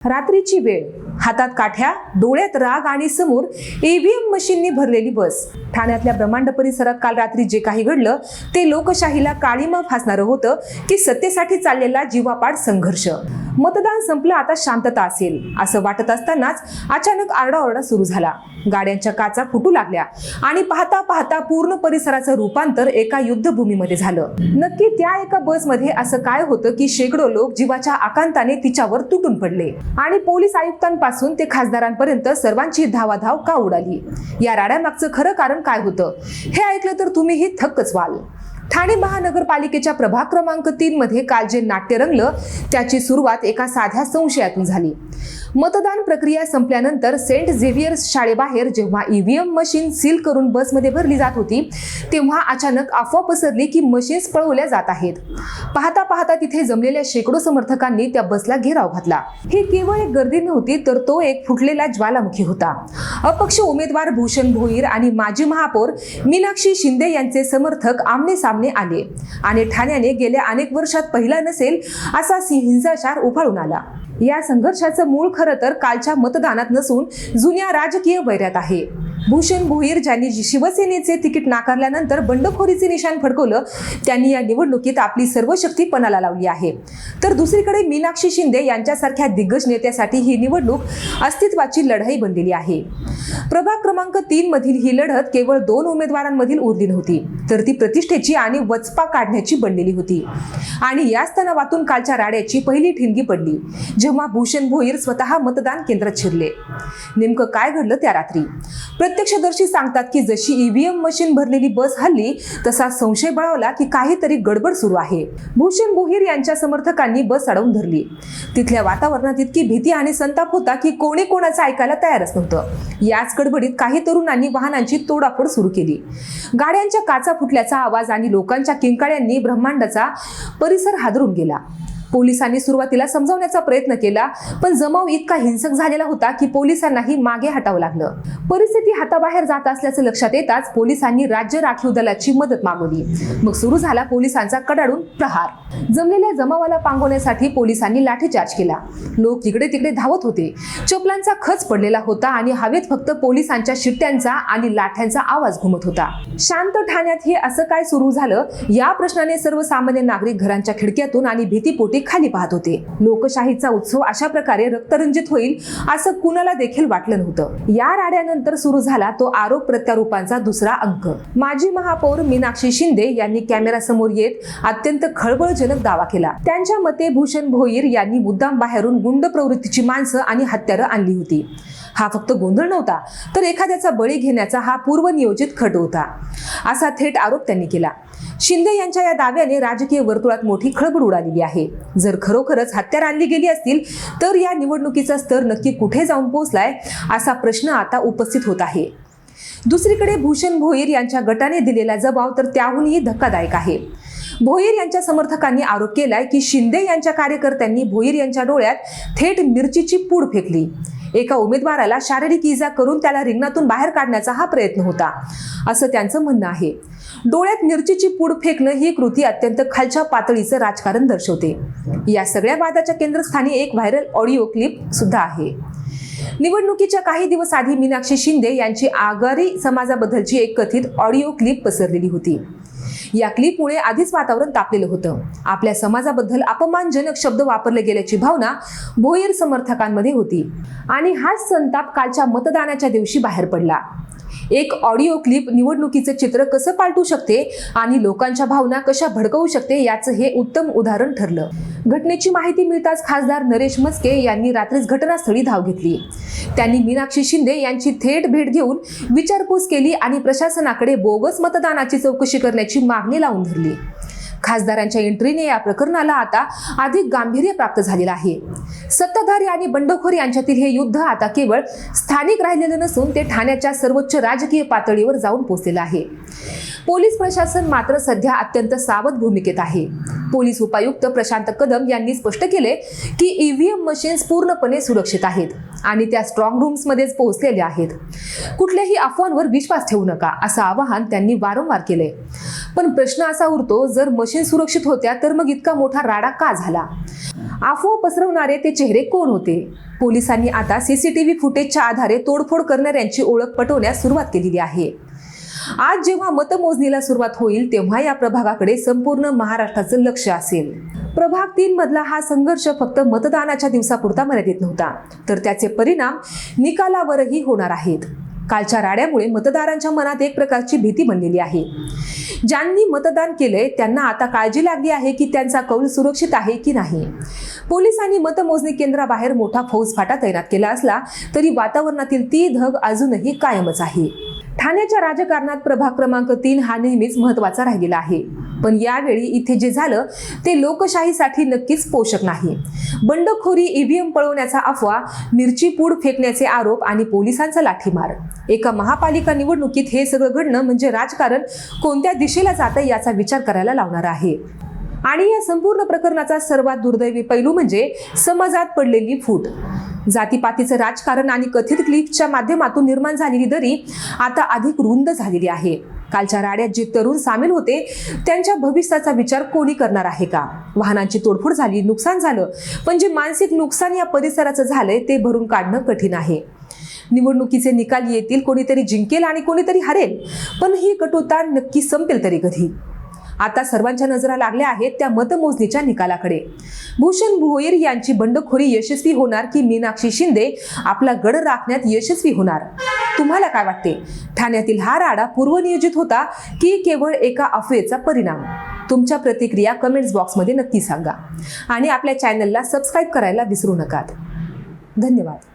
रात्रीची वेळ, हातात काठ्या, डोळ्यात राग आणि समोर ईव्हीएम मशीननी भरलेली बस. ठाण्यातल्या ब्रह्मांड परिसरात काल रात्री जे काही घडलं ते लोकशाहीला काळीमा फासणारं होतं की सत्तेसाठी चाललेला जीवापाड संघर्ष. मतदान संपलं, आता शांतता असेल असं वाटत असतानाच अचानक आरडाओरडा सुरू झाला. गाड्यांच्या काचा फुटू लागल्या आणि पाहता पाहता पूर्ण परिसराचं रूपांतर एका युद्धभूमीमध्ये झालं. नक्की त्या एका बसमध्ये असं काय होतं की शेकडो लोक जीवाच्या आकांताने तिच्यावर तुटून पडले आणि पोलीस आयुक्तांपासून ते खासदारांपर्यंत सर्वांची धावाधाव का उडाली? या राड्यामागचं खरं कारण काय होतं हे ऐकलं तर तुम्हीही थक्कच व्हाल. ठाणे महानगरपालिकेच्या प्रभाग क्रमांक 3 मध्ये काल जे नाट्य रंगलं त्याची सुरुवात एका साध्या संशयातून झाली. मतदान प्रक्रिया संपल्यानंतर सेंट झेवियर्स शाळेबाहेर जेव्हा ईव्हीएम मशीन सील करून बसमध्ये भरली जात होती तेव्हा अचानक अफवा पसरली की मशीन्स पळवल्या जात आहेत. पाहता पाहता तिथे जमलेल्या शेकडो समर्थकांनी त्या बसला घेराव घातला. ही केवळ एक गर्दी नव्हती तर तो एक फुटलेला ज्वालामुखी होता. अपक्ष उमेदवार भूषण भोईर आणि माजी महापौर मीनाक्षी शिंदे यांचे समर्थक आमने सामने आले आणि ठाण्याने गेल्या अनेक वर्षात पहिला नसेल असा हिंसाचार उफाळून आला. या संघर्षाचं मूळ खरं तर कालच्या मतदानात नसून जुन्या राजकीय वैरात आहे. भूषण भोईर ज्यांनी शिवसेनेचे तिकीट नाकारल्यानंतर बंडखोरीचे निशाण फडकवलं त्यांनी या निवडणुकीत आपली सर्व शक्ती पणाला लावली आहे. तर दुसरीकडे मीनाक्षी शिंदे यांच्यासारख्या दिग्गज नेत्यासाठी ही निवडणूक अस्तित्वाची लढाई बनलेली आहे. प्रभाग क्रमांक 3 मधील ही लढत केवळ 2 उमेदवारांमधील उरली नव्हती तर ती प्रतिष्ठेची आणि वचपा काढण्याची बनलेली होती. आणि याच तणावातून कालच्या राड्याची पहिली ठिणगी पडली जेव्हा भूषण भोईर स्वतः मतदान केंद्रात शिरले. नेमकं काय घडलं त्या रात्री? प्रत्यक्षदर्शी सांगतात की जशी ईव्हीएम मशीन भरलेली बस हल्ली तसा संशय बळावला की काहीतरी गडबड सुरू आहे. भूषण भोईर यांच्या समर्थकांनी बस अडवून धरली. तिथल्या वातावरणात इतकी भीती आणि संताप होता की कोणी कोणाचं ऐकायला तयारच नव्हतं. याच गडबडीत काही तरुणांनी वाहनांची तोडाफोड सुरू केली. गाड्यांच्या काचा फुटल्याचा आवाज आणि लोकांच्या किंकाळ्यांनी ब्रह्मांडाचा परिसर हादरून गेला. पोलिसांनी सुरुवातीला समजावण्याचा प्रयत्न केला पण जमाव इतका हिंसक झालेला होता की पोलिसांनाही मागे हटावं लागलं. परिस्थिती हाताबाहेर जात असल्याचं लक्षात येताच पोलिसांनी राज्य राखीव दलाची मदत मागवली. मग सुरू झाला पोलिसांचा कडाडून प्रहार. जमलेल्या जमावाला पांगवण्यासाठी पोलिसांनी लाठीचार्ज केला. लोक इकडे तिकडे धावत होते. चपलांचा खच पडलेला होता आणि हवेत फक्त पोलिसांच्या शिट्ट्यांचा आणि लाठ्यांचा आवाज घुमत होता. शांत ठाण्यात हे असं काय सुरू झालं या प्रश्नाने सर्वसामान्य नागरिक घरांच्या खिडक्यातून आणि भीतीपोटी खाली पाहत होते. लोकशाहीचा उत्सव अशा प्रकारे रक्तरंजित होईल असं कुणाला देखील वाटलं नव्हतं. या राड्यानंतर सुरू झाला तो आरोप प्रत्यारोपांचा दुसरा अंक. माजी महापौर मीनाक्षी शिंदे यांनी कॅमेरा समोर येत अत्यंत खळबळजनक दावा केला. त्यांच्या मते भूषण भोईर यांनी मुद्दाम बाहेरून गुंड प्रवृत्तीची माणसं आणि हत्यारं आणली होती. हा फक्त गोंधळ नव्हता तर एखाद्याचा बळी घेण्याचा हा पूर्वनियोजित खट होता असा थेट आरोप त्यांनी केला. शिंदे यांच्या या दाव्याने राजकीय वर्तुळात मोठी खळबळ उडालेली आहे. जर खरोखरच हत्यार आणली गेली असतील तर या निवडणुकीचा स्तर नक्की कुठे जाऊन पोहोचलाय असा प्रश्न आता उपस्थित होत आहे. दुसरीकडे भूषण भोईर यांच्या गटाने दिलेला जबाब तर त्याहूनही धक्कादायक आहे. भोईर यांच्या समर्थकांनी आरोप केलाय की शिंदे यांच्या कार्यकर्त्यांनी भोईर यांच्या डोळ्यात थेट मिरचीची पूड फेकली. एका उमेदवाराला शारीरिक इजा करून त्याला रिंगणातून बाहेर काढण्याचा हा प्रयत्न होता असं त्यांचं म्हणणं आहे. डोळ्यात मिरचीची पूड फेकणं ही कृती अत्यंत खालच्या पातळीचं राजकारण दर्शवते. या सगळ्या वादाच्या केंद्रस्थानी एक व्हायरल ऑडिओ क्लिप सुद्धा आहे. निवडणुकीच्या काही दिवस आधी मीनाक्षी शिंदे यांची आगरी समाजाबद्दलची एक कथित ऑडिओ क्लिप पसरलेली होती. या क्लिपमुळे आधीच वातावरण तापलेलं होतं. आपल्या समाजाबद्दल अपमानजनक शब्द वापरले गेल्याची भावना भोईर समर्थकांमध्ये होती आणि हाच संताप कालच्या मतदानाच्या दिवशी बाहेर पडला. एक ऑडिओ क्लिप निवडणुकीचं चित्र कसं पालटू शकते आणि लोकांच्या भावना कशा भडकवू शकते याचं हे उत्तम उदाहरण ठरलं. घटनेची माहिती मिळताच खासदार नरेश म्हस्के यांनी रात्रीच घटनास्थळी धाव घेतली. त्यांनी मीनाक्षी शिंदे यांची थेट भेट घेऊन विचारपूस केली आणि प्रशासनाकडे बोगस मतदानाची चौकशी करण्याची मागणी लावून धरली. खासदारांच्या एंट्रीने या प्रकरणाला आता अधिक गांभीर्य प्राप्त झालेलं आहे. सत्ताधारी आणि बंडखोर यांच्यातील हे युद्ध आता केवळ स्थानिक राहिलेलं नसून ते ठाण्याच्या सर्वोच्च राजकीय पातळीवर जाऊन पोहोचलेलं आहे. पोलीस प्रशासन मात्र सध्या अत्यंत सावध भूमिकेत आहे. पोलीस उपायुक्त प्रशांत कदम यांनी स्पष्ट केले की ईव्हीएम मशीन्स पूर्णपणे सुरक्षित आहेत आणि त्या स्ट्रॉंग रूम्स मध्येच पोहोचलेल्या आहेत. कुठल्याही अफवांवर विश्वास ठेवू नका असं आवाहन त्यांनी वारंवार केले. पण प्रश्न असा उरतो, जर मशीन सुरक्षित होत्या तर मग इतका मोठा राडा का झाला? अफवा पसरवणारे ते चेहरे कोण होते? पोलिसांनी आता सीसीटीव्ही फुटेजच्या आधारे तोडफोड करणाऱ्यांची ओळख पटवण्यास सुरुवात केलेली आहे. आज जेव्हा मतमोजणीला सुरुवात होईल तेव्हा या प्रभागाकडे संपूर्ण महाराष्ट्राचं लक्ष असेल. प्रभाग 3 मधला हा संघर्ष फक्त मतदानाच्या दिवसापुरता मर्यादित नव्हता, तर त्याचे परिणाम निकालावरही होणार आहेत. कालच्या राड्यामुळे मतदारांच्या मनात एक प्रकारची भीती बनलेली आहे. ज्यांनी मतदान केलंय त्यांना आता काळजी लागली आहे की त्यांचा कौल सुरक्षित आहे की नाही. पोलिसांनी मतमोजणी केंद्राबाहेर मोठा फौजफाटा तैनात केला असला तरी वातावरणातील ती धग अजूनही कायमच आहे. ठाण्याच्या राजकारणात प्रभाग क्रमांक 3 हा नेहमीच महत्त्वाचा राहिलेला आहे, पण यावेळी इथे जे झालं ते लोकशाहीसाठी नक्कीच पोषक नाही. बंडखोरी, ईव्हीएम पळवण्याचा अफवा, मिरची पूड फेकण्याचे आरोप आणि पोलिसांचा लाठीमार. एका महापालिका निवडणुकीत हे सगळं घडणं म्हणजे राजकारण कोणत्या दिशेला जातं याचा विचार करायला लावणार आहे. आणि या संपूर्ण प्रकरणाचा सर्वात दुर्दैवी पैलू म्हणजे समाजात पडलेली फूट. जातीपातीचं राजकारण आणि कथित क्लिपच्या माध्यमातून निर्माण झालेली दरी आता अधिक रुंद झालेली आहे. कालच्या राड्यात जे तरुण सामील होते त्यांच्या भविष्याचा विचार कोणी करणार आहे का? वाहनांची तोडफोड झाली, नुकसान झालं, पण जे मानसिक नुकसान या परिसराचं झालंय ते भरून काढणं कठीण आहे. निवडणुकीचे निकाल येतील, कोणीतरी जिंकेल आणि कोणीतरी हरेल, पण ही कटुता नक्की संपेल तरी कधी? आता सर्वांच्या नजरा लागल्या आहेत त्या मतमोजणीच्या निकालाकडे. भूषण भोईर यांची बंडखोरी यशस्वी होणार की मीनाक्षी शिंदे आपला गड राखण्यात यशस्वी होणार? तुम्हाला काय वाटते? ठाण्यातील हा राडा पूर्वनियोजित होता की केवळ एका अफवेचा परिणाम? तुमच्या प्रतिक्रिया कमेंट्स बॉक्समध्ये नक्की सांगा आणि आपल्या चॅनलला सबस्क्राईब करायला विसरू नका. धन्यवाद.